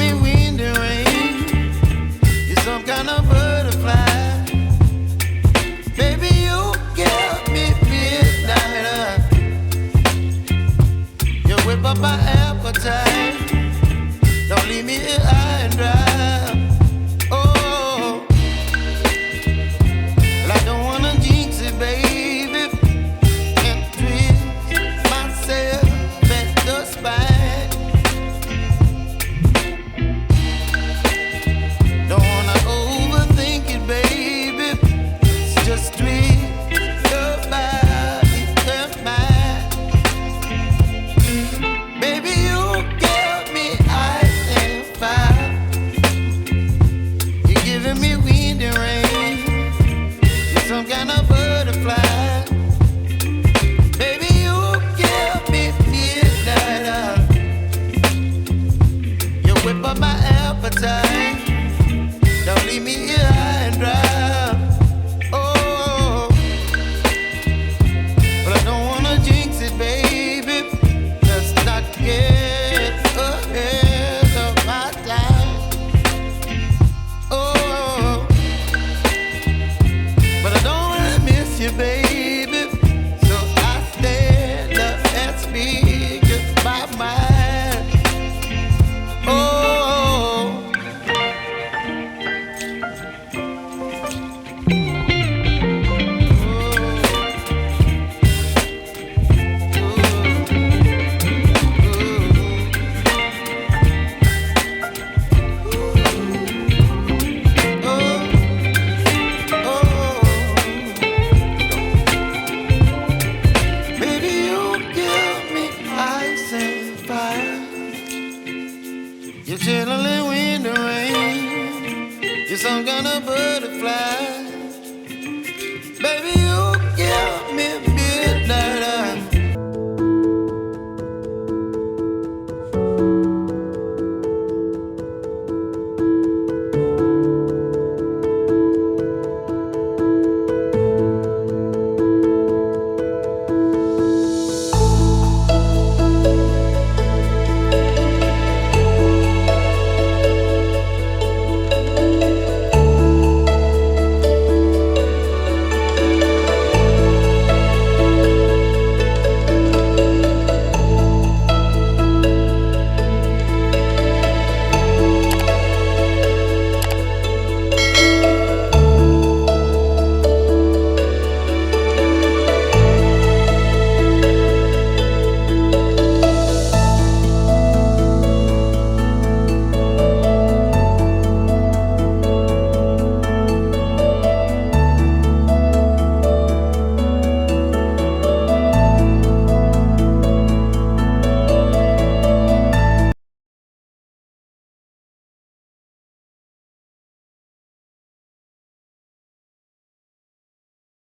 only wind and rain. You're some kind of butterfly. Baby, you give me midnight. You whip up my appetite. Don't leave me here high and dry. Oh, well, I don't wanna jinx it, baby, and twist myself at the spine. Don't wanna overthink it, baby. It's just twist your body and mine. Baby, you give me ice and fire. You're giving me wind and rain. You're some kind of butterfly. Baby, you give me midnight. You whip up my appetite. Don't leave me here high and dry. Oh, but I don't wanna jinx it, baby. Let's not get ahead of my time. Oh, but I don't wanna miss you, baby. So I stand up and speak my mind. Oh. Baby, you give me ice and fire. You're chilling in wind and rain. You're some kind of butterfly.